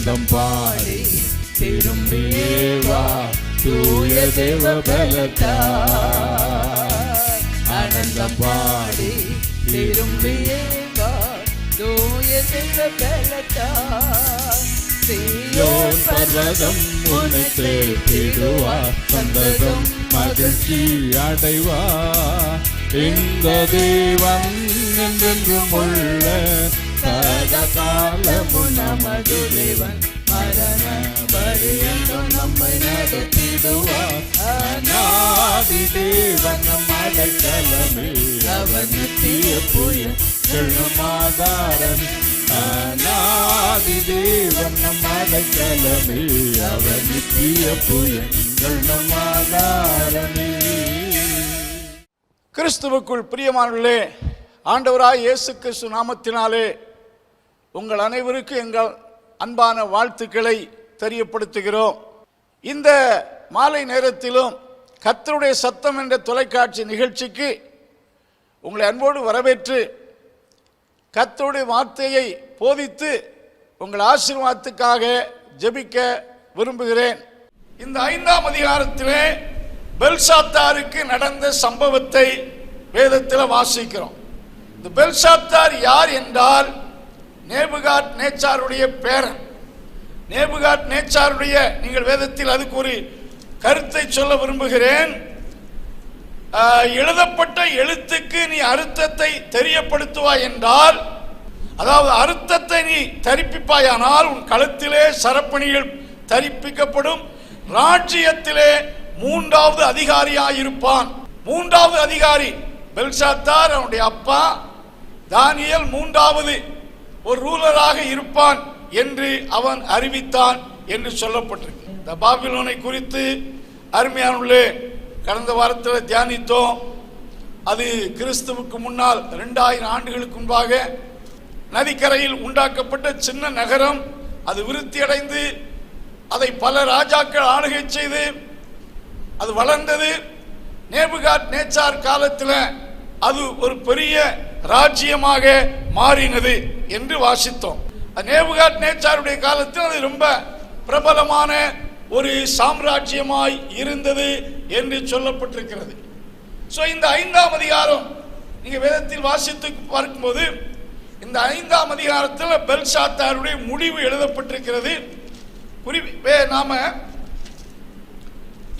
ஆனந்தம் பாடி திரும்பியே வா தூய தேவ பலத்தால். ஆனந்தம் பாடி திரும்பியே வா தூய தேவ பலத்தால். சீயோன் பர்வதம் உன்னை சேர்த்திடுவார், சந்ததம் மகிழ்ச்சி அடைவார். இந்த தேவன் என்றென்றும் உள்ள சதா காலமும் நமது தேவன், மரண பரியந்தம் நம்மை நடத்திடுவார். அநாதி தேவன் நம் அடைக்கலமே, அவர் நித்திய புயல் செல்லும் ஆதாரமே. அநாதி தேவன் நம் அடைக்கலமே, அவர் நித்திய புயல் நம் ஆதாரமே. கிறிஸ்துவுக்குள் பிரியமானவர்களே, ஆண்டவராய் இயேசு கிறிஸ்து நாமத்தினாலே உங்கள் அனைவருக்கு எங்கள் அன்பான வாழ்த்துக்களை தெரியப்படுத்துகிறோம். இந்த மாலை நேரத்திலும் கர்த்தருடைய சத்தம் என்ற தொலைக்காட்சி நிகழ்ச்சிக்கு உங்களை அன்போடு வரவேற்று கர்த்தருடைய வார்த்தையை போதித்து உங்கள் ஆசீர்வாதத்துக்காக ஜெபிக்க விரும்புகிறேன். இந்த 5ஆம் அதிகாரத்திலே பெல்சாத்தாருக்கு நடந்த சம்பவத்தை வேதத்தில் வாசிக்கிறோம். இந்த பெல்சாத்தார் யார் என்றால் நேபுகாத் நேச்சாருடைய பேரன். நேபுகாத் நேச்சாருடைய, நீங்கள் வேதத்தில் அதுக்கு ஒரு கருத்தை சொல்ல விரும்புகிறேன். எழுதப்பட்ட எழுத்துக்கு நீ அர்த்தத்தை தெரியப்படுத்துவாய் என்றால், அதாவது அர்த்தத்தை நீ தரிப்பிப்பாயானால் உன் கழுத்திலே சரப்பணிகள் தரிப்பிக்கப்படும். ராஜ்யத்திலே 3வது அதிகாரியாயிருப்பான். 3வது அதிகாரி பெல்சாத்தார், அவனுடைய அப்பா தானியேல் 3வது ஒரு ரூலராக இருப்பான் என்று அவன் அறிவித்தான் என்று சொல்லப்பட்டிருக்கு. இந்த பாபிலோனை குறித்து அருமையானவர்களே கடந்த வாரத்தில் தியானித்தோம். அது கிறிஸ்துவுக்கு முன்னால் 2000 ஆண்டுகளுக்கு முன்பாக நதிக்கரையில் உண்டாக்கப்பட்ட சின்ன நகரம். அது விருத்தியடைந்து அதை பல ராஜாக்கள் ஆளுகை செய்து அது வளர்ந்தது. நேபுகாத் நேச்சார் காலத்தில் அது ஒரு பெரிய ராஜ்யமாக மாறினது என்று வாசித்தோம். நேபுகாத் நேச்சாருடைய காலத்தில் அது ரொம்ப பிரபலமான ஒரு சாம்ராஜ்யமாய் இருந்தது என்று சொல்லப்பட்டிருக்கிறது. ஸோ இந்த 5ஆம் அதிகாரம் நீங்க வேதத்தில் வாசித்து பார்க்கும்போது இந்த 5ஆம் அதிகாரத்தில் பெல்சாத்தாருடைய முடிவு எழுதப்பட்டிருக்கிறது. நாம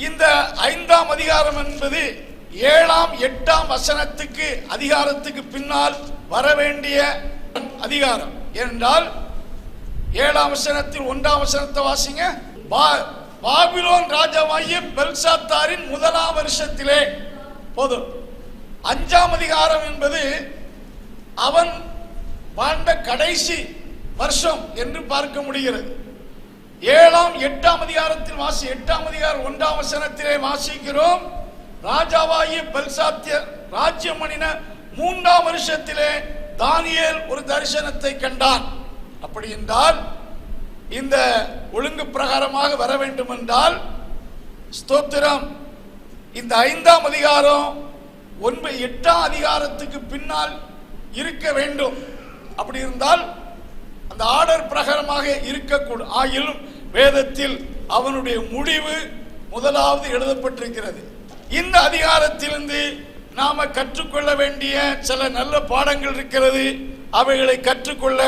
இந்த 5ஆம் அதிகாரம் என்பது 7ஆம் 8ஆம் வசனத்துக்கு அதிகாரத்துக்கு பின்னால் வரவேண்டிய அதிகாரம். என்றால் 7ஆம் வசனத்தில் 1ஆம் வசனத்தை வாசிங்க. பாபிலோன் ராஜாவாகிய பெல்சாத்தாரின் 1ஆம் வருஷத்திலே போதும். 5ஆம் அதிகாரம் என்பது அவன் வாழ்ந்த கடைசி வருஷம் என்று பார்க்க முடிகிறது. 7ஆம் 8ஆம் அதிகாரத்தில் 8ஆம் அதிகாரம் 1ஆம் வசனத்திலே வாசிக்கிறோம். ராஜாவாகிய பெல்சாத்தியர் ராஜ்யம் பண்ணின 3ஆம் வருஷத்திலே தானியேல் ஒரு தரிசனத்தை கண்டான். அப்படி என்றால் இந்த ஒழுங்கு பிரகாரமாக வர வேண்டும் என்றால் ஸ்தோத்திரம், இந்த 5ஆம் அதிகாரம் 8ஆம் அதிகாரத்துக்கு பின்னால் இருக்க வேண்டும். அப்படி இருந்தால் அந்த ஆர்டர் பிரகாரமாக இருக்கக்கூடும். ஆகிலும் வேதத்தில் அவனுடைய முடிவு முதலாவது எழுதப்பட்டிருக்கிறது. இந்த அதிகாரத்திலிருந்து நாம கற்றுக்கொள்ள வேண்டிய சில நல்ல பாடங்கள் இருக்கிறது. அவைகளை கற்றுக்கொள்ள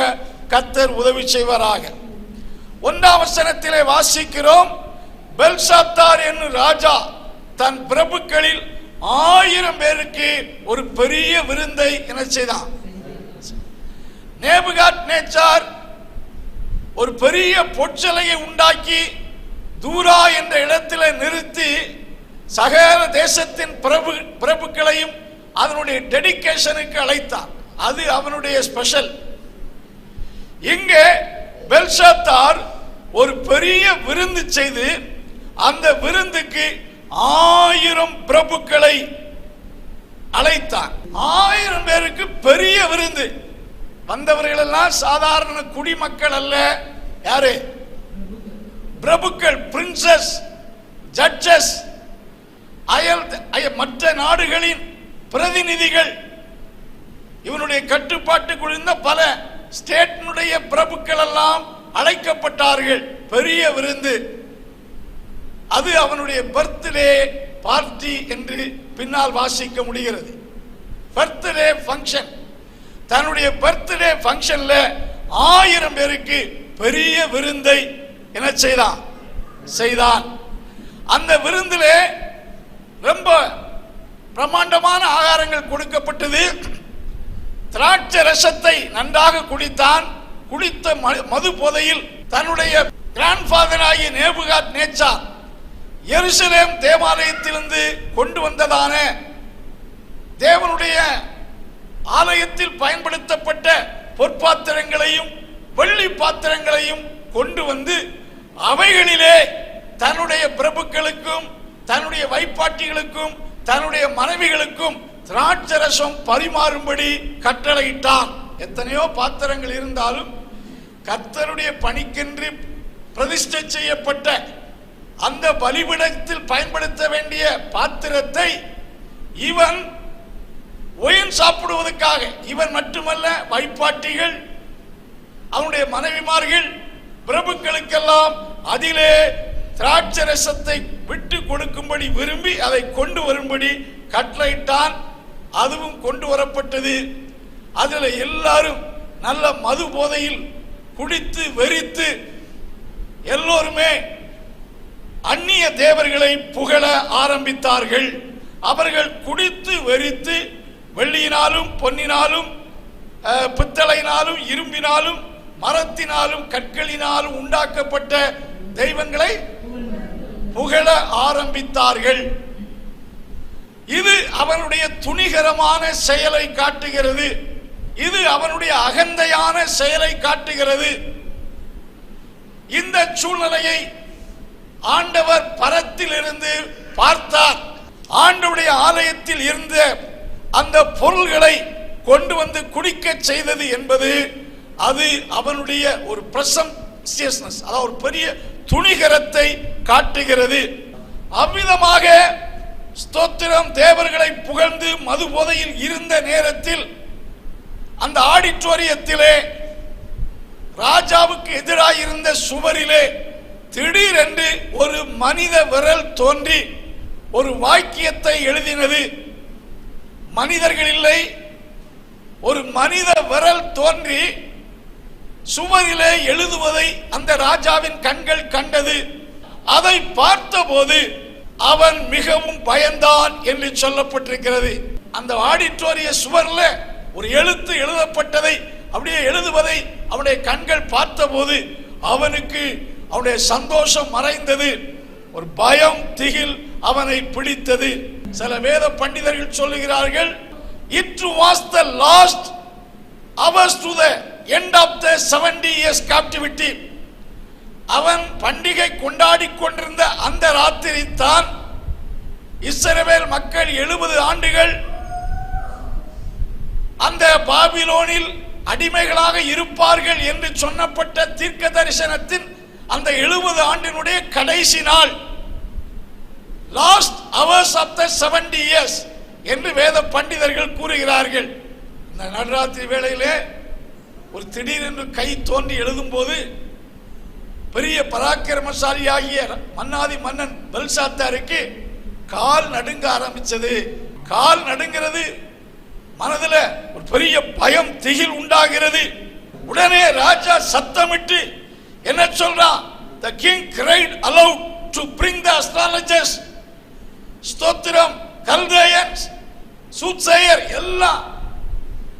கர்த்தர் உதவி செய்வாராக. 1ஆம் வசனத்திலே வாசிக்கிறோம், பெல்சாத்தார் என்னும் ராஜா தன் பிரபுக்களில் 1000 பேருக்கு ஒரு பெரிய விருந்தை என்ன செய்தான். நேபுகாத் நேச்சார் ஒரு பெரிய பொற்சலையை உண்டாக்கி தூரா என்ற இடத்திலே நிறுத்தி சகல தேசத்தின் பிரபுக்களையும் அதனுடைய டெடிகேஷனுக்கு அழைத்தார். அது அவனுடைய ஸ்பெஷல். இங்கே பெல்சாத்தார் ஒரு பெரிய விருந்து செய்து அந்த விருந்துக்கு 1000 பிரபுக்களை அழைத்தார். 1000 பேருக்கு பெரிய விருந்து. வந்தவர்கள் எல்லாம் சாதாரண குடிமக்கள் அல்ல. யாரு? பிரபுக்கள், பிரின்சஸ், ஜட்ஜஸ், மற்ற நாடுகளின் பிரதிநிதிகள். இவனுடைய கட்டுப்பாட்டுக்குள் இருந்த பல ஸ்டேட்டினுடைய பிரபுக்கள் எல்லாம் அழைக்கப்பட்டார்கள். பெரிய விருந்து. அது அவனுடைய பர்த்டே பார்ட்டி என்று பின்னால் வாசிக்க முடிகிறது. Birthday function. தன்னுடைய பர்த்டே ஃபங்க்ஷன்ல 1000 பேருக்கு பெரிய விருந்தை என்ன செய்தான். அந்த விருந்திலே ரொம்ப பிரமாண்டமான ஆகாரங்கள் கொடுக்கப்பட்டது. திராட்சை ரசத்தை நன்றாக குடித்தான். குடித்த மது போதையில் தன்னுடைய கிராண்ட்ஃபாதர் ஆகிய நேபுகாத் நேச்சார் எருசலேம் தேவாலயத்திலிருந்து கொண்டு வந்ததான தேவனுடைய ஆலயத்தில் பயன்படுத்தப்பட்ட பொற்பாத்திரங்களையும் வெள்ளி பாத்திரங்களையும் கொண்டு வந்து அவைகளிலே தன்னுடைய பிரபுக்களுக்கும் தன்னுடைய வைப்பாட்டிகளுக்கும் தன்னுடைய மனைவிகளுக்கும் திராட்சரசம் பரிமாறும்படி கட்டளையிட்டான். எத்தனையோ பாத்திரங்கள் இருந்தாலும் கர்த்தருடைய பணிக்கென்று பிரதிஷ்டை செய்யப்பட்ட அந்த பலிபீடத்தில் பயன்படுத்த வேண்டிய பாத்திரத்தை இவன் ஒயின் சாப்பிடுவதற்காக, இவன் மட்டுமல்ல, வைப்பாட்டிகள், அவனுடைய மனைவிமார்கள், பிரபுக்களுக்கெல்லாம் அதிலே திராட்சரசத்தை விட்டு கொடுக்கும்படி விரும்பி அதை கொண்டு வரும்படி கட்டளையிட்டான். அதுவும் கொண்டு வரப்பட்டது. அதில் எல்லாரும் நல்ல மது போதையில் குடித்து வெறித்து எல்லோருமே அந்நிய தேவர்களை புகழ ஆரம்பித்தார்கள். அவர்கள் குடித்து வெறித்து வெள்ளியினாலும் பொன்னினாலும் பித்தளையினாலும் இரும்பினாலும் மரத்தினாலும் கற்களினாலும் உண்டாக்கப்பட்ட தெய்வங்களை புகழ ஆரம்பித்தார்கள். இது அவனுடைய துணிகரமான செயலை காட்டுகிறது. இது அவனுடைய அகந்தையான செயலை காட்டுகிறது. இந்த சூழ்நிலையை ஆண்டவர் பரத்தில் இருந்து பார்த்தார். ஆண்டவருடைய ஆலயத்தில் இருந்த அந்த பொருள்களை கொண்டு வந்து குடிக்க செய்தது என்பது அது அவனுடைய ஒரு பிரசம்சியஸ்னஸ், அதாவது ஒரு பெரிய துணிகரத்தை காட்டுகிறது. அவ்விதமாக ஸ்தோத்திரம் தேவர்களை புகழ்ந்து மது போதையில் இருந்த நேரத்தில் அந்த ஆடிட்டோரியத்திலே ராஜாவுக்கு எதிராக இருந்த சுவரிலே திடீரென்று ஒரு மனித விரல் தோன்றி ஒரு வாக்கியத்தை எழுதினது. மனிதர்கள் இல்லை, ஒரு மனித விரல் தோன்றி சுவரிலே எழுதுவதை அந்த ராஜாவின் கண்கள் கண்டது. அதை பார்த்தபோது அவன் மிகவும் பயந்தான் என்று சொல்லப்பட்டிருக்கிறது. அந்த ஆடிட்டோரிய சுவர்ல ஒரு எழுத்து எழுதப்பட்டதை அப்படியே எழுதுவதை அவனுடைய கண்கள் பார்த்தபோது அவனுக்கு அவனுடைய சந்தோஷம் மறைந்தது. ஒரு பயம் திகில் அவனை பிடித்தது. சில வேத பண்டிதர்கள் சொல்லுகிறார்கள், it was the last hours to the end of the 70 years captivity. அவன் பண்டிகை கொண்டாடி கொண்டிருந்த அந்த ராத்திரி தான் இஸ்ரவேல் மக்கள் 70 ஆண்டுகள் அந்த பாபிலோனில் அடிமைகளாக இருப்பார்கள் என்று சொன்னப்பட்ட தீர்க்க தரிசனத்தின் அந்த 70 ஆண்டினுடைய கடைசி நாள், last hours of the 70 years என்று வேத பண்டிதர்கள் கூறுகிறார்கள். இந்த நடுராத்திரி வேளையிலே ஒரு திடீரென்று கை தோன்றி எழுதும் போது பெரிய பராக்கிரமசாலியாகிய மன்னாதி மன்னன் பெல்சாத்தாருக்கு கால் நடுங்க ஆரம்பிச்சது. கால் நடுங்கிறது, மனதில் ஒரு பெரிய பயம் திகில் உண்டாகிறது. உடனே ராஜா சத்தமிட்டு என்ன சொல்றான்? The king cried aloud to bring the astrologers, ஸ்தோத்திரம், கல்தேயன்ஸ், சூத்சேயர், எல்லாம்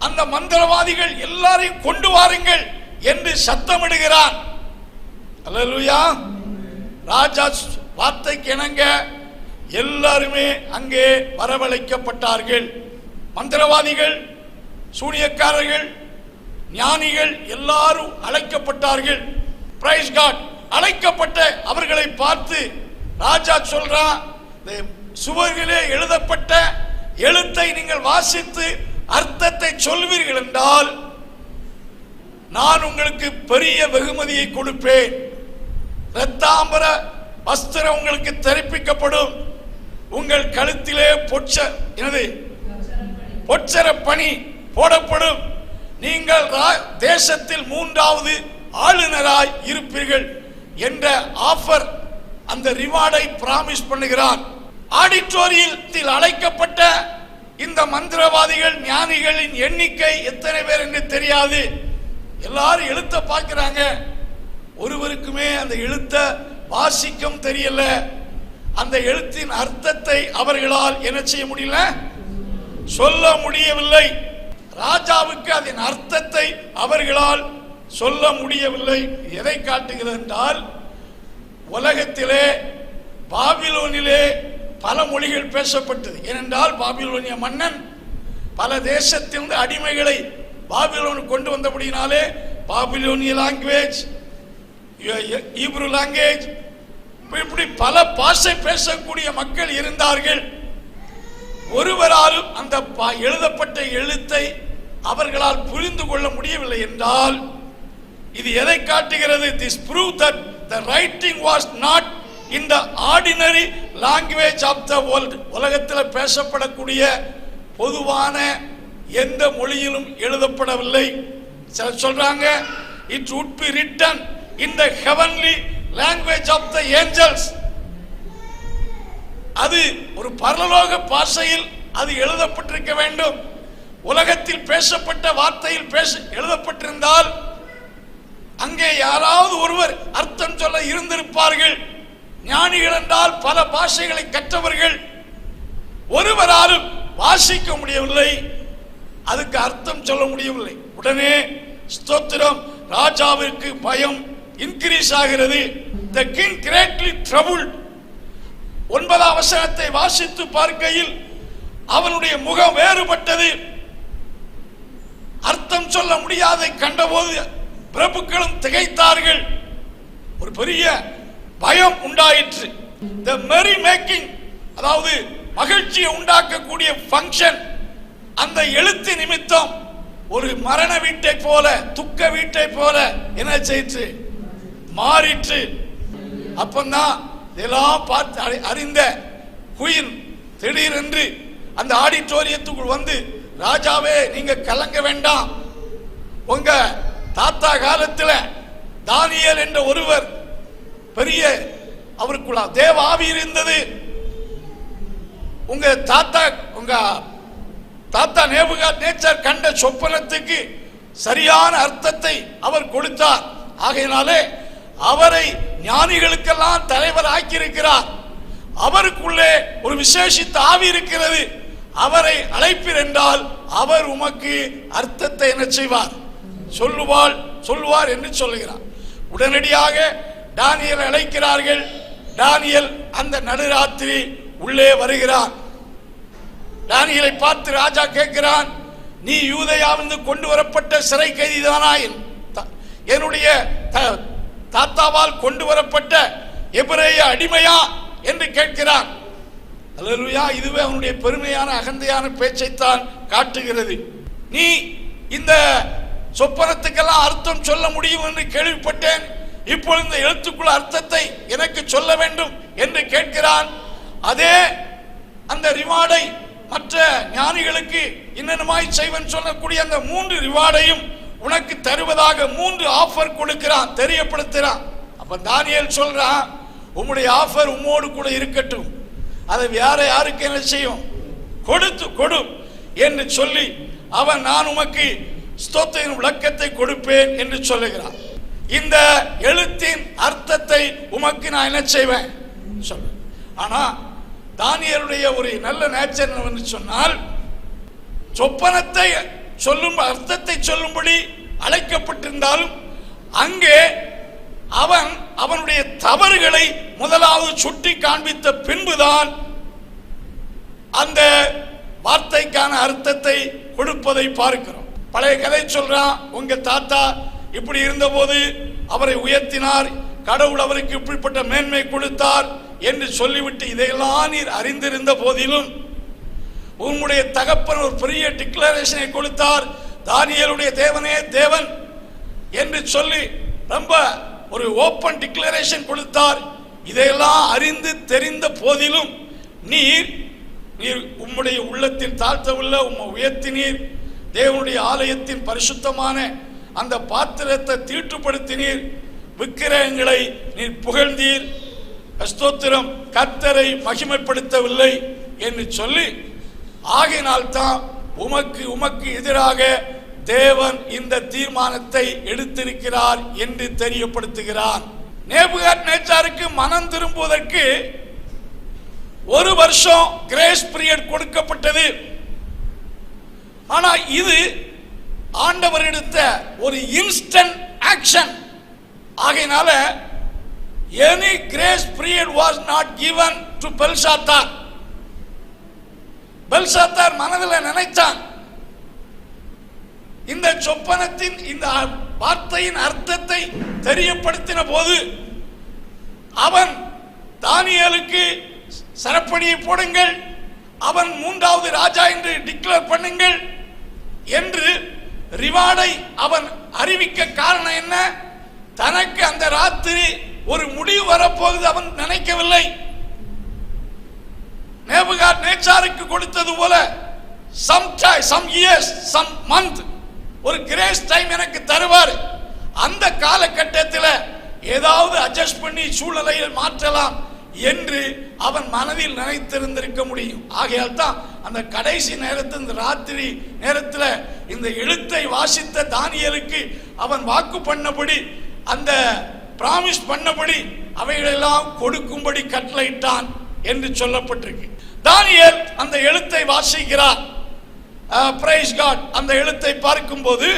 அந்த மந்திரவாதிகள் எல்லாரையும் கொண்டு வாருங்கள் என்று சத்தமிடுகிறான். அல்லேலூயா. ராஜா வார்த்தைக்கு இணங்க எல்லாருமே அங்கே வரவழைக்கப்பட்டார்கள். மந்திரவாதிகள், சூனியக்காரர்கள், ஞானிகள் எல்லாரும் அழைக்கப்பட்டார்கள். Price God. அழைக்கப்பட்ட அவர்களை பார்த்து ராஜா சொல்றான், சுவரிலே எழுதப்பட்ட எழுத்தை நீங்கள் வாசித்து அர்த்தத்தை சொல்வீர்கள் என்றால் நான் உங்களுக்கு பெரிய வெகுமதியை கொடுப்பேன். இரத்தாம்பர வஸ்திரம் உங்களுக்கு தரிப்பிக்கப்படும். உங்கள் கழுத்திலே பொற்சர பணி போடப்படும். நீங்கள் தேசத்தில் 3வது ஆளுநராய் இருப்பீர்கள் என்ற ஆஃபர், அந்த ரிவார்டை பிராமிஸ் பண்ணுகிறார். ஆடிட்டோரியத்தில் அழைக்கப்பட்ட இந்த மந்திரவாதிகள் ஞானிகளின் எண்ணிக்கை எத்தனை பேர் என்று தெரியாது. எல்லாரும் எழுத்த பார்க்கிறாங்க, ஒருவருக்குமே அந்த எழுத்த வாசிக்கும் தெரியல. அந்த எழுத்தின் அர்த்தத்தை அவர்களால் என்ன செய்ய முடியல, சொல்ல முடியவில்லை. ராஜாவுக்கு அதன் அர்த்தத்தை அவர்களால் சொல்ல முடியவில்லை. எதை காட்டுகிறது என்றால், உலகத்திலே பாபிலோனிலே பல மொழிகள் பேசப்பட்டது. ஏனென்றால் பாபிலோனிய மன்னன் பல தேசத்திலிருந்து அடிமைகளை பாபிலோன் கொண்டு வந்தபடினாலே பாபிலோனிய லாங்குவேஜ், ஹீப்ரு லாங்குவேஜ், இப்படி பல பாஷை பேசக்கூடிய மக்கள் இருந்தார்கள். ஒருவராலும் அந்த எழுதப்பட்ட எழுத்தை அவர்களால் புரிந்து கொள்ள முடியவில்லை என்றால் இது எதை காட்டுகிறது? This prove that the writing was not in the ordinary language of the world. உலகத்தில் பேசப்படக்கூடிய பொதுவான எந்த மொழியிலும் எழுதப்படவில்லை. சிலர் சொல்றாங்க it would be written in the heavenly language of the angels. அது ஒரு பரலோக பாஷையில் அது எழுதப்பட்டிருக்க வேண்டும். உலகத்தில் பேசப்பட்ட வார்த்தையில் எழுதப்பட்டிருந்தால் அங்கே யாராவது ஒருவர் அர்த்தம் சொல்ல இருந்திருப்பார்கள். ஞானிகள் என்றால் பல பாஷைகளை கற்றவர்கள், ஒருவராலும் வாசிக்க முடியவில்லை, அதுக்கு அர்த்தம் சொல்ல முடியவில்லை. உடனே ஸ்தோத்திரம், ராஜாவிற்கு பயம் இன்கிரீஸ் ஆகிறது. The king greatly troubled. 9ஆம் வசனத்தை வாசித்து பார்க்கையில் அவனுடைய முகம் வேறுபட்டது. அர்த்தம் சொல்ல முடியாதை கண்டபோது பிரபுக்களும் திகைத்தார்கள். ஒரு பெரிய பயம் உண்டாயிற்று. The merry making, அதாவது மகிழ்ச்சியை உண்டாக்கக்கூடிய ஃபங்க்ஷன், அந்த எழுத்து நிமித்தம் ஒரு மரண வீட்டை போல, துக்க வீட்டை போல என்ன செய்து மாறிற்று. அப்பந்தான் இதெல்லாம் பார்த்து அறிந்த குயின் திடீரென்று அந்த ஆடிட்டோரியத்துக்குள் வந்து, ராஜாவே நீங்க கலங்க வேண்டாம், உங்க தாத்தா காலத்தில் தானியேல் என்ற ஒருவர் பெரிய அவருக்குள்ள தேவ ஆவி இருந்தது. உங்க தாத்தா நேபுகாத்நேச்சர் கண்ட சொப்பனத்துக்கு சரியான அர்த்தத்தை அவர் கொடுத்தார். ஆகையினாலே அவரை ஞானிகளுக்கெல்லாம் தலைவர் ஆக்கியிருக்கிறார். அவருக்குள்ளே ஒரு விசேஷித்த ஆவி இருக்கிறது. அவரை அழைப்பீர் என்றால் அவர் உமக்கு அர்த்தத்தை என்ன செய்வார், சொல்லுவார் என்று சொல்லுகிறார். உடனடியாக தானியேலை அழைக்கிறார்கள். தானியேல் அந்த நடுராத்திரி உள்ளே வருகிறான். தானியேலை பார்த்து ராஜா கேட்கிறான், நீ யூதேயாவிலிருந்து கொண்டு வரப்பட்ட சிறை கைதிதானா, என்னுடைய தாத்தாவால் கொண்டு வரப்பட்ட எபிரேய அடிமையா என்று கேட்கிறான். அல்லேலூயா. இதுவே அவனுடைய பெருமையான அகந்தையான பேச்சைத்தான் காட்டுகிறது. நீ இந்த சொப்பனத்துக்கெல்லாம் அர்த்தம் சொல்ல முடியும் என்று கேள்விப்பட்டேன், இப்பொழுது இந்த எழுத்துக்குள்ள அர்த்தத்தை எனக்கு சொல்ல வேண்டும் என்று கேட்கிறான். அதே அந்த ரிவார்டை மற்ற ஞானிகளுக்கு இன்னமாய் செய்வன் சொல்லக்கூடிய அந்த 3 ரிவார்டையும் உனக்கு தருவதாக 3 ஆஃபர் கொடுக்கிறான், தெரியப்படுத்துறான். அப்ப தானியேல் சொல்றான், உம்முடைய ஆஃபர் உம்மோடு கூட இருக்கட்டும், அதை வேற யாருக்கு என்ன செய்யும், கொடு என்று சொல்லி அவன் நான் உமக்கு ஸ்தோத்திரின் விளக்கத்தை கொடுப்பேன் என்று சொல்லுகிறான். இந்த எழுத்தின் அர்த்தத்தை உமக்கு நான் என்ன செய்வேன் சொல்ல. ஆனா தானியேலுடைய ஒரு நல்ல நேச்சர் என்று சொன்னால், சொப்பனத்தை சொல்லும் அர்த்தத்தை சொல்லும்படி அழைக்கப்பட்டிருந்தாலும் அங்கே அவனுடைய தவறுகளை முதலாவது சுட்டி காண்பித்த பின்புதான் அந்த வார்த்தைக்கான அர்த்தத்தை கொடுப்பதை பார்க்கிறோம். பழைய கதை சொல்றான், உங்க தாத்தா இப்படி இருந்தபோது அவரை உயர்த்தினார், கடவுள் அவருக்கு இப்படிப்பட்ட மேன்மை கொடுத்தார் என்று சொல்லிவிட்டு இதையெல்லாம் நீர் அறிந்திருந்த போதிலும் உன்னுடைய தகப்பன் ஒரு பெரிய டிக்ளரேஷனை கொடுத்தார், தானியேலுடைய தேவனே தேவன் என்று சொல்லி ரொம்ப ஒரு ஓப்பன் டிக்ளரேஷன் கொடுத்தார். இதையெல்லாம் அறிந்து தெரிந்த போதிலும் நீர் உம்முடைய உள்ளத்தில் தாழ்த்தவில்லை, உம்மை உயர்த்தினீர், தேவனுடைய ஆலயத்தின் பரிசுத்தமான அந்த பாத்திரத்தை தீட்டுப்படுத்தினீர், விக்கிரகங்களை நீர் புகழ்ந்தீர், ஸ்தோத்திரம், கர்த்தரை மகிமைப்படுத்தவில்லை என்று சொல்லி, ஆகையினால்தான் உமக்கு எதிராக தேவன் இந்த தீர்மானத்தை எடுத்திருக்கிறார் என்று தெரியப்படுத்துகிறார். நேபுகாத்நேச்சாருக்கு மனம் திரும்புவதற்கு 1 வருஷம் கிரேஸ் பீரியட் கொடுக்கப்பட்டது. ஆனா இது ஆண்டவர் எடுத்த ஒரு இன்ஸ்டன்ட் ஆக்ஷன். ஆகையினால any grace period was not given to பெல்ஷாத்தார். பெல்ஷாத்தார் மனதில் நினைத்தான், இந்த சொப்பனத்தின் இந்த வார்த்தையின் அர்த்தத்தை தெரியப்படுத்தின போது அவன் தானியேலுக்கு சரப்பணியை போடுங்கள், அவன் 3வது ராஜா என்று டிக்ளேர் பண்ணுங்கள் என்று ரிவார்டை அவன் அறிவிக்க காரணம் என்ன? தனக்கு அந்த ராத்திரி ஒரு முடிவு வரப்போகுது அவன் நினைக்கவில்லை. நேபுகாத்நேச்சாருக்கு கொடுத்தது போல some years, some month, ஒரு கிரேஸ் டைம் எனக்கு தருவார். அந்த காலகட்டத்தில் ஏதாவது அட்ஜஸ்ட் பண்ணி சூழ்நிலையை மாற்றலாம் என்று அவன் மனதில் நினைத்திருந்திருக்க முடியும். ஆகையால் தான் அந்த கடைசி நேரத்தில், இந்த ராத்திரி நேரத்தில் இந்த எழுத்தை வாசித்த தானியேலுக்கு அவன் வாக்கு பண்ணபடி, அந்த பிராமிஸ் பண்ணபடி அவைகளெல்லாம் கொடுக்கும்படி கட்டளையிட்டான் என்று சொல்லப்பட்டிருக்கு. தானியேல் அந்த எழுத்தை வாசிக்கிறார். Price God. அந்த எழுத்தை பார்க்கும்போது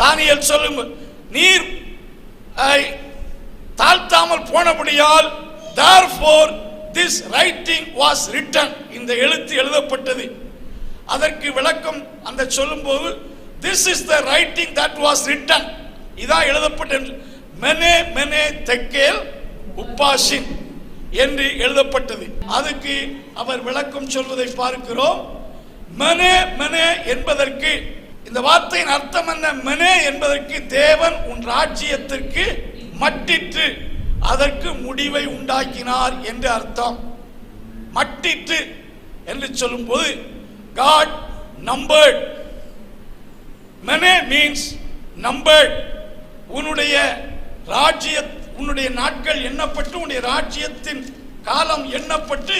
தானியேல் சொல்லும், நீர் தாழ்த்தாமல் போனபடியால் therefore this writing was written, இந்த எழுத்து எழுதப்பட்டது. அதற்கு விளக்கம் அந்த சொல்லும்போது this is the writing that was written, இதான் எழுதப்பட்டது. மெனே மெனே தெக்கேல் உப்பாசின் என்று எழுதப்பட்டது. அதுக்கு அவர் விளக்கம் சொல்வதை பார்க்கிறோம். மெனே மெனே என்பதற்கு இந்த வார்த்தையின் அர்த்தம் என்ன? மெனே என்பதற்கு தேவன் உன் ராஜ்யத்திற்கு மட்டிட்டு அதற்கு முடிவை உண்டாக்கினார் என்று அர்த்தம். மட்டிட்டு என்று சொல்லும்போது God numbered. மெனே மீன்ஸ் numbered. உன்னுடைய உன்னுடைய நாட்கள் எண்ணப்பட்டு, உன்னுடைய ராஜ்யத்தின் காலம் எண்ணப்பட்டு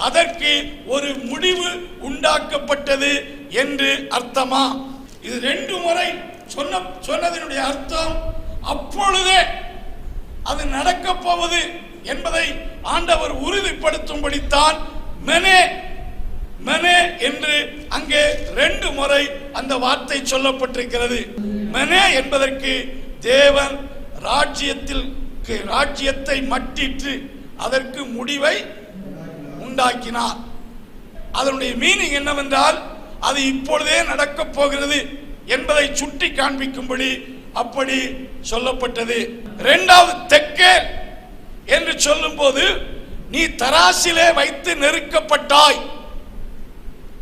அதற்கு ஒரு முடிவு உண்டாக்கப்பட்டது என்று அர்த்தமா? இது 2 முறை சொன்னதனுடைய அர்த்தம் அப்பொழுதே அது நடக்க போவது என்பதை ஆண்டவர் உறுதிப்படுத்தும்படித்தான் மெனே மெனே என்று அங்கே 2 முறை அந்த வார்த்தை சொல்லப்பட்டிருக்கிறது. மெனே என்பதற்கு தேவன் ராஜ்யத்தை மட்டிட்டு அதற்கு முடிவை உண்டாக்கினார். அதனுடைய மீனிங் என்னவென்றால் அது இப்பொழுதே நடக்கப் போகிறது என்பதை சுட்டி காண்பிக்கும்படி அப்படி சொல்லப்பட்டது. 2வது தெக்கேல் என்று சொல்லும் போது நீ தராசிலே வைத்து நெருக்கப்பட்டாய்.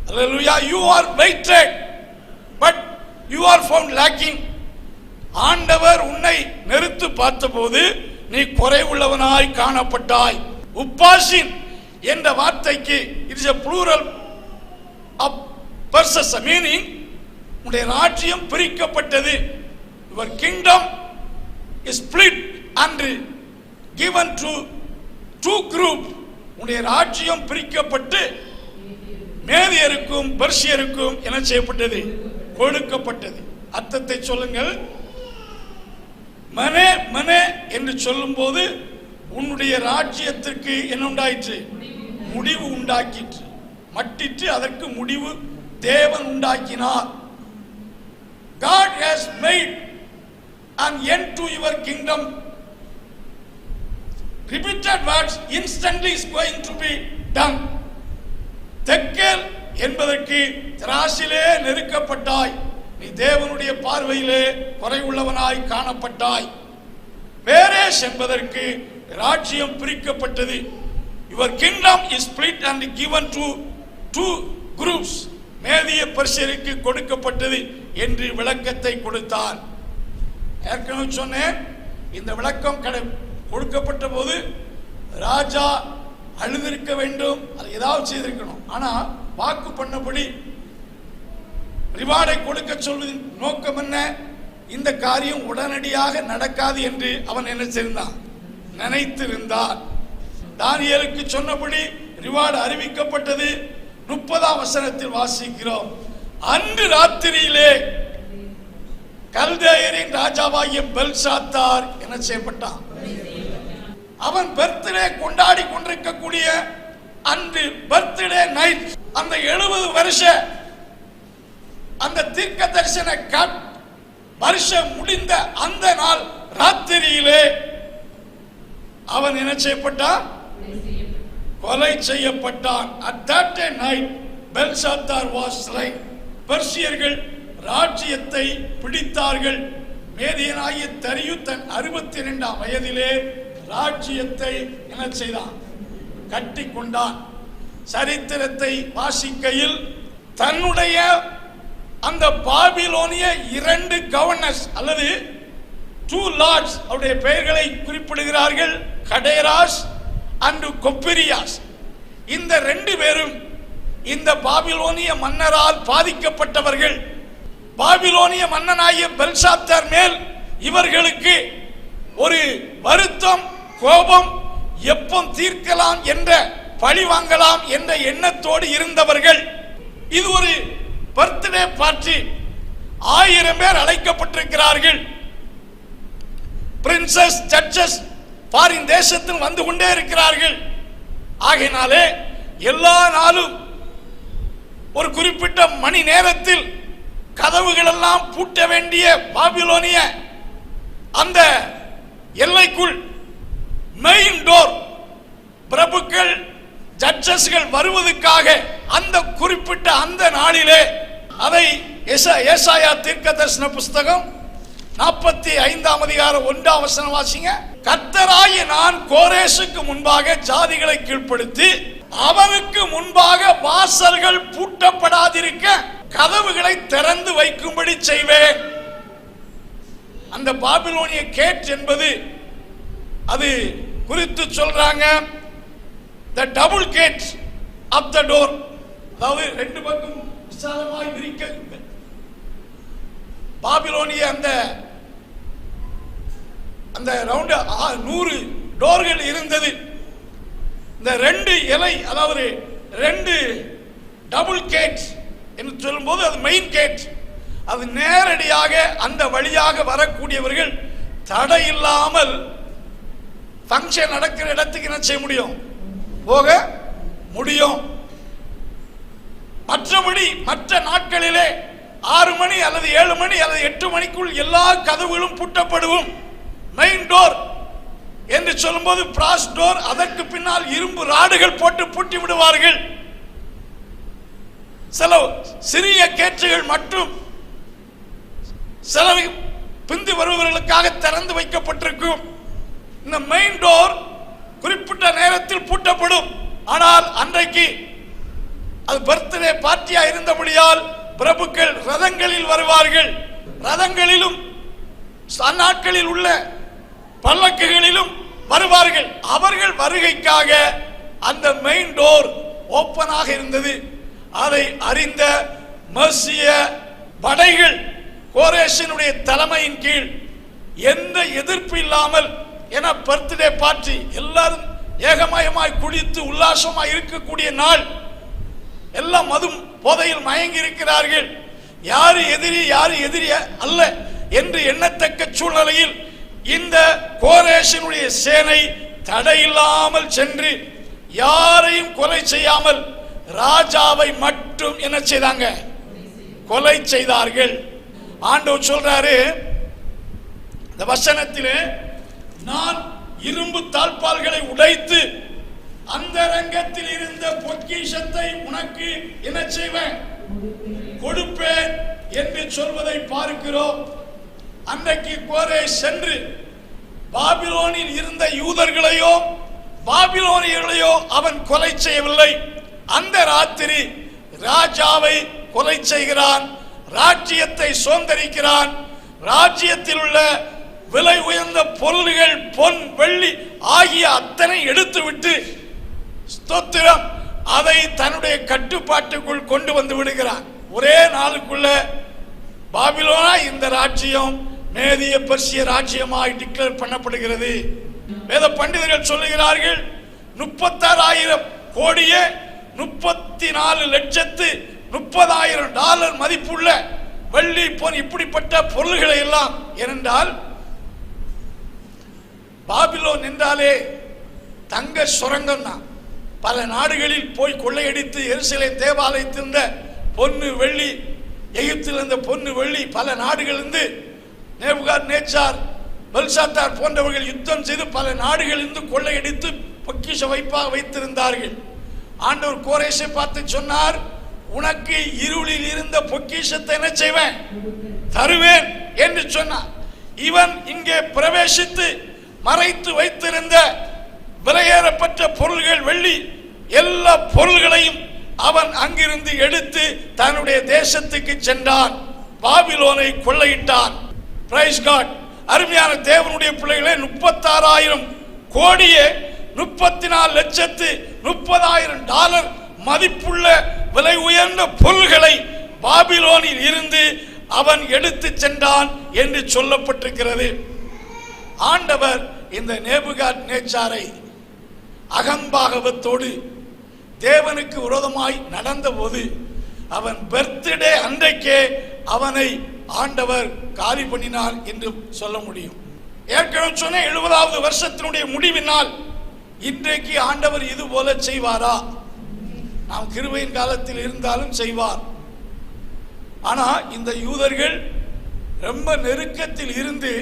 Hallelujah. You are weighted but you are found lacking. ஆண்டவர் உன்னை நிறுத்து பார்த்தபோது நீ குறைவுள்ளவனாய் காணப்பட்டாய். உப்பாசின் என்ற வார்த்தைக்கு it is a plural of persons, meaning உன்னுடைய ராஜ்யம் பிரிக்கப்பட்டது. Your kingdom is split and given to 2 groups. உன்னுடைய ராஜ்யம் பிரிக்கப்பட்டு மேதியருக்கும் பெர்சியருக்கும் என்ன செய்யப்பட்டது? கொடுக்கப்பட்டது. அர்த்தத்தை சொல்லுங்கள். மனே மனே என்று சொல்லும் போது உன்னுடைய ராஜ்யத்திற்கு என்ன உண்டாயிற்று? முடிவு உண்டாக்கிற்று. மட்டிட்டு அதற்கு முடிவு தேவன் உண்டாக்கினார். God has made an end to your kingdom. Repeated words instantly is going to be done. தெக்கேல் என்பதற்கு திராசிலே நெருக்கப்பட்டாய், நீ தேவனுடைய பார்வையிலே குறைவுள்ளவனாய் காணப்பட்டாய். பேரேஸ் என்பதற்கு ராஜ்யம் பிரிக்கப்பட்டது. Your kingdom is split and given to 2 groups. மேதிய பெர்சியருக்கு கொடுக்கப்பட்டது என்று விளக்கத்தை கொடுத்தார். ஏற்கனவே சொன்னேன், இந்த விளக்கம் கொடுக்கப்பட்ட போது ராஜா அழுதிருக்க வேண்டும், அது ஏதாவது செய்திருக்கணும். ஆனா வாக்கு பண்ணபடி ரிவார்டை கொடுக்க சொல்வதின் நோக்கம் என்ன? இந்த காரியம் உடனடியாக நடக்காது என்று அவன் என்ன செய்தான், நினைத்திருந்தான். தானியேலுக்கு சொன்னபடி ரிவார்டு அறிவிக்கப்பட்டது. 30ஆம் வசனத்தில் வாசிக்கிறோம், அன்று ராத்திரியிலே கல்தேயரின் ராஜாவாகிய பெல்சாத்தார் என்ன செய்யப்பட்டான். அவன் பர்த்டே கொண்டாடி கொண்டிருக்கக்கூடிய அன்று பர்த்டே நைட், அந்த 70 வருஷ அந்த தீர்க்க தரிசன வருஷம் முடிந்த அந்த நாள் ராத்திரியிலே அவன் என்ன செய்யப்பட்டான், கொலை செய்யப்பட்டான். At that night Belshazzar was slain. பெர்சியர்கள் ராஜ்யத்தை பிடித்தார்கள். மேதியனாகிய தரியு தன் 62ஆம் வயதிலே ராஜ்யத்தை என்ன செய்தான், கட்டி கொண்டான். சரித்திரத்தை வாசிக்கையில் தன்னுடைய அந்த பாபிலோனிய 2 கவர்னர்ஸ் அல்லது 2 லார்ட்ஸ் அவருடைய பெயர்களை குறிப்பிடுகிறார்கள், கடேராஸ் அண்ட் கொப்பிரியாஸ். இந்த 2 பேரும் இந்த பாபிலோனிய மன்னரால் பாதிக்கப்பட்டவர்கள். பாபிலோனிய மன்னனாகிய பெல்சாத்தார் மேல் இவர்களுக்கு ஒரு வருத்தம், கோபம், எப்போ தீர்க்கலாம் என்ற, பழி வாங்கலாம் என்ற எண்ணத்தோடு இருந்தவர்கள். இது ஒரு பர்த்டே பார்ட்டி. 1000 பேர் அழைக்கப்பட்டிருக்கிறார்கள். பிரின்சஸ், ஜட்ஜஸ் ஃபாரின் தேசத்தில் வந்து கொண்டே இருக்கிறார்கள். ஆகையினாலே எல்லா நாளும் ஒரு குறிப்பிட்ட மணி நேரத்தில் கதவுகள் எல்லாம் பூட்ட வேண்டிய பாபிலோனிய அந்த எல்லைக்குள் மெயின் டோர் பிரபுக்கள், ஜட்ஜஸ்கள் வருவதற்காக அந்த குறிப்பிட்ட அந்த நாளிலே, அதை ஏசாயா தீர்க்கதரிசன புஸ்தகம் 45ஆம் அதிகாரம் 1ஆம் வசனம் வாசிங்க. கர்த்தராகிய நான் கோரேசுக்கு முன்பாக ஜாதிகளை கீழ்ப்படுத்தி அவனுக்கு முன்பாக வாசல்கள் பூட்டப்படாதிருக்க கதவுகளை திறந்து வைக்கும்படி செய்வேன். அந்த பாபிலோனிய கேட் என்பது அது குறித்து சொல்றாங்க, the double gate of the door, அதாவது 2 பக்கம் விசாலமாய் விரிக்க பாபிலோனிய அந்த ரவுண்ட் 100 டோர்கள் இருந்தது. இந்த 2 இலை, அதாவது 2 டபுள் கேட் என்று சொல்லும்போது அது மெயின் கேட். அது நேரடியாக அந்த வழியாக வரக்கூடியவர்கள் தடை இல்லாமல் ஃபங்க்ஷன் நடக்கிற இடத்துக்கு என்ன செய்ய முடியும், போக முடியும். மற்றபடி மற்ற நாட்களிலே 6 மணி அல்லது 7 மணி அல்லது 8 மணிக்குள் எல்லா கதவுகளும் பூட்டப்படும். மெயின் டோர் என்று சொல்லும்போது பிராஸ் டோர், அதற்கு பின்னால் இரும்பு ராடுகள் போட்டு பூட்டி விடுவார்கள். சில சிறிய கேட்டுகள் மட்டும் சில பிந்தி வருபவர்களுக்காக திறந்து வைக்கப்பட்டிருக்கும். இந்த மெயின் டோர் குறிப்பிட்ட நேரத்தில் பூட்டப்படும். ஆனால் அன்றைக்கு அது பர்த்டே பார்ட்டியா இருந்தபடியால் பிரபுக்கள் ரதங்களில் வருவார்கள். ரதங்களிலும் நாட்களில் உள்ள பல்லக்குகளிலும் வருவார்கள். அவர்கள் வருகைக்காக அந்த மெயின் டோர் ஓப்பனாக இருந்தது. அதை அறிந்த மெர்சிய படைகள் கோரேஷினுடைய தலைமையின் கீழ் எந்த எதிர்ப்பு இல்லாமல், என பர்த்டே பார்ட்டி எல்லாரும் ஏகமயமாய் குடித்து உல்லாசமாய் இருக்கக்கூடிய நாள், எல்லாம் மது போதையில் மயங்கி இருக்கிறார்கள். யாரு எதிரி யாரு எதிரி அல்ல என்று எண்ணத்தக்க சூழ்நிலையில் இந்த கோரேஷினுடைய சேனை தடையில்லாமல் சென்று யாரையும் கொலை செய்யாமல் ராஜாவை மட்டும் என்ன செய்தாங்க, கொலை செய்தார்கள். ஆண்டவர் சொல்றாரு இந்த வசனத்திலே, நான் இரும்பு தாழ்பால்களை உடைத்து அந்த ரங்கத்தில் இருந்த பொக்கிஷத்தை உனக்கு என்ன செய்வேன், கொடுப்பேன் என்று சொல்வதை பார்க்கிறோம். அன்றைக்கு கோரேஷ் சென்று பாபிலோனில் இருந்த யூதர்களையோ பாபிலோனியர்களையோ அவன் கொலை செய்யவில்லை. அந்த ராத்திரி ராஜாவை கொலை செய்கிறான், ராஜ்யத்தை சுதந்தரிக்கிறான். ராஜ்யத்தில் உள்ள விலை உயர்ந்த பொருள்கள், பொன் வெள்ளி ஆகிய அத்தனை எடுத்துவிட்டு ஸ்தோத்திரம் அதை தன்னுடைய கட்டுப்பாட்டுக்குள் கொண்டு வந்து விடுகிறான். ஒரே நாளுக்குள்ள பாபிலோனா இந்த ராஜ்யம் மேதிய பெர்சிய ராஜ்யமாய் டிக்ளேர் பண்ணப்படுகிறது. வேத பண்டிதர்கள் சொல்லுகிறார்கள் 36,000 கோடியே 34,30,30,000 மதிப்புள்ள வெள்ளி பொன் இப்படிப்பட்ட பொருள்களை எல்லாம், ஏனென்றால் பாபிலோன் என்றாலே தங்க சுரங்கம் தான். பல நாடுகளில் போய் கொள்ளையடித்து எருசலேம் தேவாலயத்தில் இருந்த பொன்னு வெள்ளி, எகிப்தில் இருந்த பொன்னு வெள்ளி பல நாடுகளிலிருந்து நேபுகாத்நேச்சார், பெல்ஷாத்தார் போன்றவர்கள் யுத்தம் செய்து பல நாடுகளிலிருந்து கொள்ளையடித்து பொக்கிஷ வைப்பாக வைத்திருந்தார்கள். ஆண்டவர் கோரேஷை பார்த்து சொன்னார், உனக்கு இருளில் இருந்த பொக்கிஷத்தை என்ன செய்வேன், தருவேன் என்று சொன்னார். இவன் இங்கே பிரவேசித்து மறைத்து வைத்திருந்த விலையேறப்பட்ட பொருள்கள், வெள்ளி, எல்லா பொருள்களையும் அவன் அங்கிருந்து எடுத்து தன்னுடைய தேசத்துக்கு சென்றான். பாபிலோனை கொள்ளையிட்டான். Praise God. அருமையான தேவனுடைய பிள்ளைகளே, 36,000 கோடியே 34,30,30,000 மதிப்புள்ள விலை உயர்ந்த பொருள்களை பாபிலோனில் இருந்து அவன் எடுத்து சென்றான் என்று சொல்லப்பட்டிருக்கிறது. ஆண்டவர் இந்த நேபுகாத்நேச்சாரை அகம்பாகவத்தோடு தேவனுக்கு விரோதமாய் நடந்த போது அவன் பர்த்டே அன்றைக்கே அவனை ஆண்டவர் காலி பண்ணினார் என்று சொல்ல முடியும். ஏற்கனவே சொன்ன 70வது வருஷத்தினுடைய முடிவினால் இன்றைக்கு ஆண்டவர் இது போல செய்வாரா? நாம் கிருபையின் காலத்தில் இருந்தாலும் செய்வார். ஆனா இந்த யூதர்கள் ரொம்ப நெருக்கத்தில் இருந்து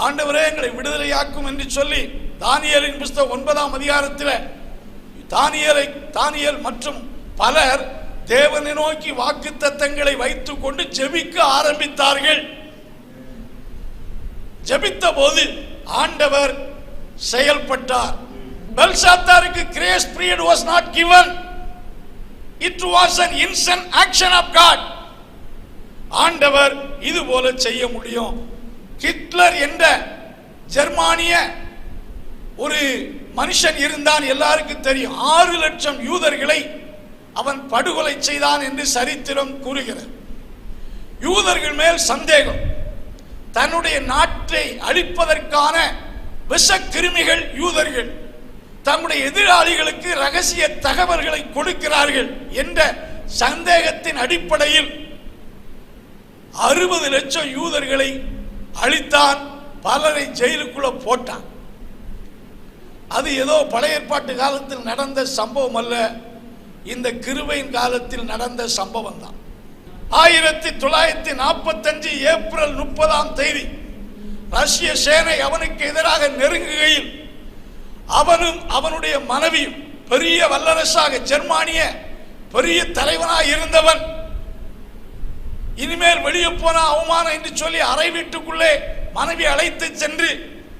ஆண்டவரே எங்களை விடுதலையாக்கும் என்று சொல்லி தானியேலின் புத்தகம் 9ஆம் அதிகாரத்தில் தானியேல் மற்றும் பலர் தேவனை நோக்கி வாக்குத்தத்தங்களை வைத்துக் கொண்டு ஜெபிக்க ஆரம்பித்தார்கள். ஜெபித்த போது ஆண்டவர் செயல்பட்டார். பெல்ஷாத்தாருக்கு grace period was not given. It was an instant action of God. ஆண்டவர் இது போல செய்ய முடியும். ஹிட்லர் என்ற ஜெர்மானிய ஒரு மனுஷன் இருந்தான், எல்லாருக்கும் தெரியும். 6 லட்சம் யூதர்களை அவன் படுகொலை செய்தான் என்று சரித்திரம் கூறுகிறது. யூதர்கள் மேல் சந்தேகம். தன்னுடைய நாட்டை அழிப்பதற்கான விஷ கிருமிகள் யூதர்கள் தங்களுடைய எதிராளிகளுக்கு ரகசிய தகவல்களை கொடுக்கிறார்கள் என்ற சந்தேகத்தின் அடிப்படையில் 60 லட்சம் யூதர்களை அழித்தான். பலரை ஜெயிலுக்குள்ள போட்டான். அது ஏதோ பழைய ஏற்பாட்டு காலத்தில் நடந்த சம்பவம் அல்ல, இந்த கிருபையின் காலத்தில் நடந்த சம்பவம் தான். 1945 ஏப்ரல் 30ஆம் தேதி ரஷ்ய சேனை அவனுக்கு எதிராக நெருங்குகையில் அவனும் அவனுடைய மனைவியும், பெரிய வல்லரசாக ஜெர்மானிய பெரிய தலைவனாக இருந்தவன், இனிமேல் வெளியே போன அவமானம் என்று சொல்லி அறை வீட்டுக்குள்ளே மனைவி அழைத்து சென்று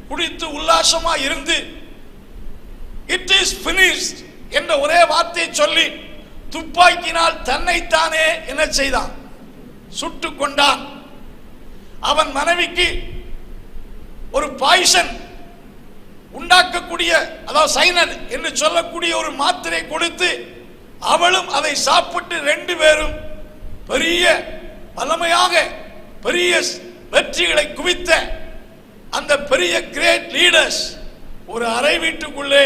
குடித்து உல்லாசமா இருந்து இட் இஸ் finished என்ற ஒரே வார்த்தையை சொல்லி துப்பாக்கினால் தன்னைத்தானே என்ன செய்தான், சுட்டு கொண்டான். அவன் மனைவிக்கு ஒரு பாய்சன் உண்டாக்கக்கூடிய, அதாவது சைனட் என்று சொல்லக்கூடிய ஒரு மாத்திரை கொடுத்து அவளும் அதை சாப்பிட்டு 2 பேரும் பெரிய வல்லமையாக பெரிய வெற்றிகளை குவித்த அந்த பெரிய கிரேட் லீடர்ஸ் ஒரு அறை வீட்டுக்குள்ளே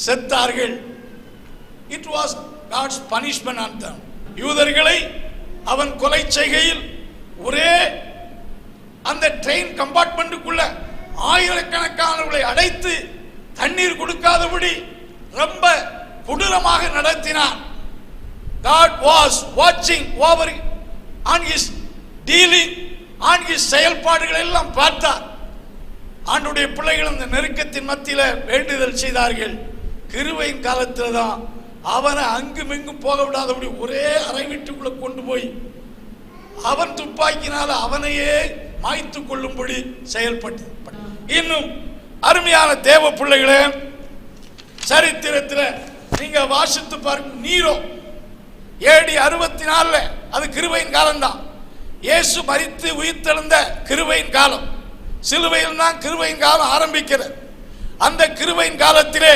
செத்தார்கள். It was God's punishment on them. யூதர்களை அவன் கொலை செய்கையில் ஒரே அந்த ட்ரெயின் கம்பார்ட்மெண்ட்டுக்குள்ள ஆயிரக்கணக்கானவர்களை அடைத்து தண்ணீர் கொடுக்காதபடி ரொம்ப கொடூரமாக நடத்தினான். God was watching over on his dealing, on his செயல்பாடுகளை எல்லாம் பார்த்தார். ஆண்டவருடைய பிள்ளைகள் அந்த நெருக்கத்தின் மத்தியில வேண்டுதல் செய்தார்கள். கிருபையின் காலத்தில் தான் அவனை அங்கும் இங்கும் போக விடாதபடி ஒரே அறை வீட்டுக்குள்ள கொண்டு போய் அவன் துப்பாக்கினால அவனையே மாய்த்து கொள்ளும்படி செயல்பட்டு. இன்னும் அருமையான தேவ பிள்ளைகளே, சரித்திரத்தில் நீங்க வாசித்து பாருங்க. நீரோ AD 64 அது கிருபையின் காலம்தான். இயேசு மரித்து உயிர்த்தெழுந்த கிருபையின் காலம், சிலுவையில் தான் கிருபையின் காலம் ஆரம்பிக்கிறது. அந்த கிருபையின் காலத்திலே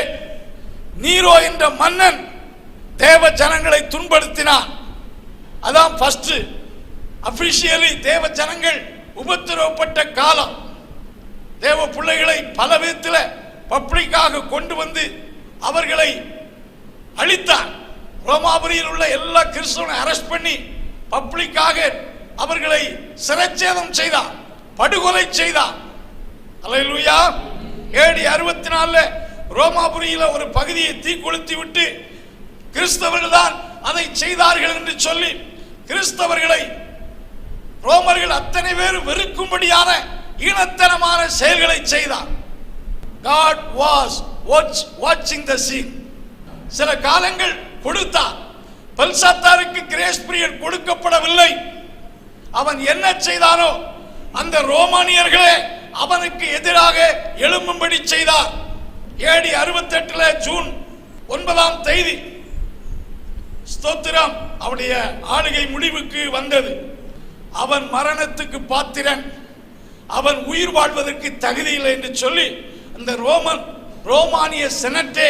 நீரோ என்ற மன்னன் தேவ ஜனங்களை துன்படுத்தினான். அதான் ஃபர்ஸ்ட் அபிஷியலி தேவ ஜனங்கள் உபத்திரவப்பட்ட காலம். தேவ பிள்ளைகளை பல விதத்தில் பப்ளிக்காக கொண்டு வந்து அவர்களை அழித்தார். ரோமாபுரியில் உள்ள எல்லா கிறிஸ்தவனை அரெஸ்ட் பண்ணி பப்ளிக்காக அவர்களை சிரச்சேதம் செய்தார், படுகொலை செய்தார். அல்லேலூயா. AD 64 ரோமாபுரியில ஒரு பகுதியை தீக்கொளுத்தி விட்டு கிறிஸ்தவர்கள் தான் அதை செய்தார்கள் என்று சொல்லி கிறிஸ்தவர்களை ரோமர்கள் அத்தனை பேர் வெறுக்கும்படியான ஈனத்தனமான செயல்களை செய்தார். God was watching the scene. சில காலங்கள் கொடுத்தார். பெல்சாத்தாருக்கு கிரேஸ் பீரியட் கொடுக்கப்படவில்லை. அவன் என்ன செய்தானோ அந்த ரோமானியர்களே அவனுக்கு எதிராக எழும்பும்படி செய்தார். AD 68 ஜூன் 9 ஸ்தோத்திரம், அவனுடைய ஆளுகை முடிவுக்கு வந்தது. அவன் மரணத்துக்கு பாத்திரன், அவன் உயிர் வாழ்வதற்கு தகுதியில்லை என்று சொல்லி அந்த ரோமானிய செனட்டே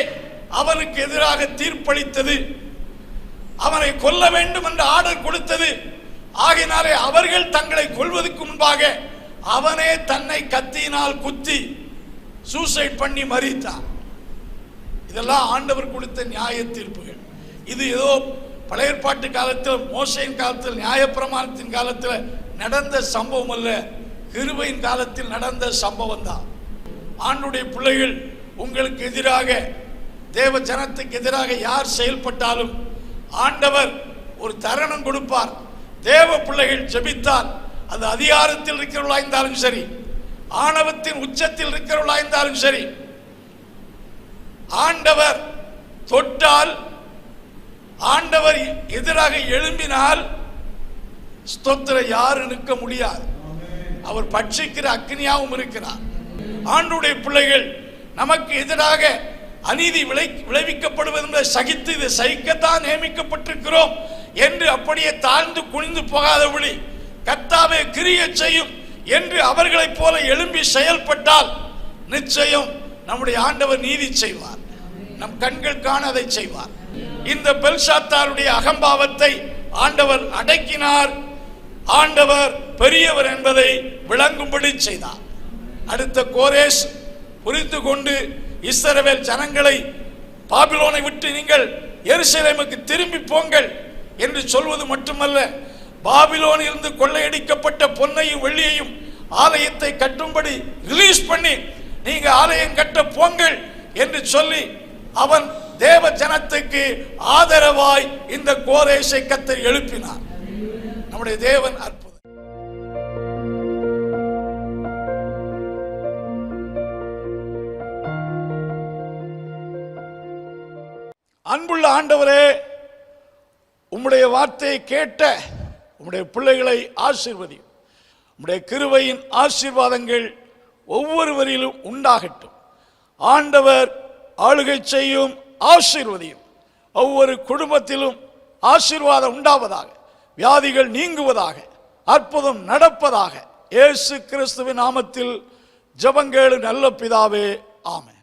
அவனுக்கு எதிராக தீர்ப்பளித்தது. அவனை கொல்ல வேண்டும் என்று ஆர்டர் கொடுத்தது. ஆகினாலே அவர்கள் தங்களை கொல்வதற்கு முன்பாக அவனே தன்னை கத்தியினால் குத்தி சூசைட் பண்ணி மரித்தார். இதெல்லாம் ஆண்டவர் கொடுத்த நியாய தீர்ப்புகள். இது ஏதோ பழைய ஏற்பாட்டு காலத்தில் மோசேயின் காலத்தில் நியாயப்பிரமாணத்தின் காலத்தில் நடந்த சம்பவம் அல்ல, கிருபையின் காலத்தில் நடந்த சம்பவம் தான். ஆண்டுடைய பிள்ளைகள் உங்களுக்கு எதிராக, தேவ ஜனத்துக்கு எதிராக யார் செயல்பட்டாலும் ஆண்டவர் ஒரு தருணம் கொடுப்பார். தேவ பிள்ளைகள் ஜெபித்தால், அது அதிகாரத்தில் இருக்கிறவர்களா இருந்தாலும் சரி, ஆணவத்தின் உச்சத்தில் இருக்கிறவர்களா இருந்தாலும் சரி, ஆண்டவர் தொட்டால், ஆண்டவர் எதிராக எழும்பினால் ஸ்தோத்திர யாரு நிற்க முடியாது. அவர் பட்சிக்கிற அக்னியாவும் இருக்கிறார். ஆண்டுடைய பிள்ளைகள் நமக்கு எதிராக அநீதி விளைவிக்கப்படுவதை சகித்து இதை சகிக்கத்தான் நியமிக்கப்பட்டிருக்கிறோம் என்று அப்படியே தாழ்ந்து குனிந்து போகாதபடி கர்த்தாவே கிரியை செய்யும் என்று அவர்களைப் போல எழும்பி செயல்பட்டால் நிச்சயம் நம்முடைய ஆண்டவர் நீதி செய்வார். நம் கண்கள் காண அதை செய்வார். இந்த பெல்சாத்தாருடைய அகம்பாவத்தை ஆண்டவர் அடக்கினார். ஆண்டவர் பெரியவர் என்பதை விளங்கும்படி செய்தார். அடுத்த கோரேஸ் புரிந்து கொண்டு இஸ்ரவேல் ஜனங்களை பாபிலோனை விட்டு நீங்கள் எருசலேமுக்கு திரும்பி போங்கள் என்று சொல்வது மட்டுமல்ல, பாபிலோனில் இருந்து கொள்ளையடிக்கப்பட்ட பொன்னையும் வெள்ளியையும் ஆலயத்தை கட்டும்படி ரிலீஸ் பண்ணி நீங்க ஆலயம் கட்ட போங்கள் என்று சொல்லி அவன் தேவ ஜனத்துக்கு ஆதரவாய் இந்த கோரேசை கர்த்தர் எழுப்பினார். நம்முடைய தேவன் அற்புதம். அன்புள்ள ஆண்டவரே, உம்முடைய வார்த்தையை கேட்ட உம்முடைய பிள்ளைகளை ஆசீர்வதியும். உம்முடைய கிருபையின் ஆசீர்வாதங்கள் ஒவ்வொருவரிலும் உண்டாகட்டும். ஆண்டவர் ஆளுகை செய்யும், ஆசீர்வதியும். ஒவ்வொரு குடும்பத்திலும் ஆசீர்வாதம் உண்டாவதாக, வியாதிகள் நீங்குவதாக, அற்புதம் நடப்பதாக. இயேசு கிறிஸ்துவின் நாமத்தில் ஜெபங்கேளு நல்ல பிதாவே, ஆமென்.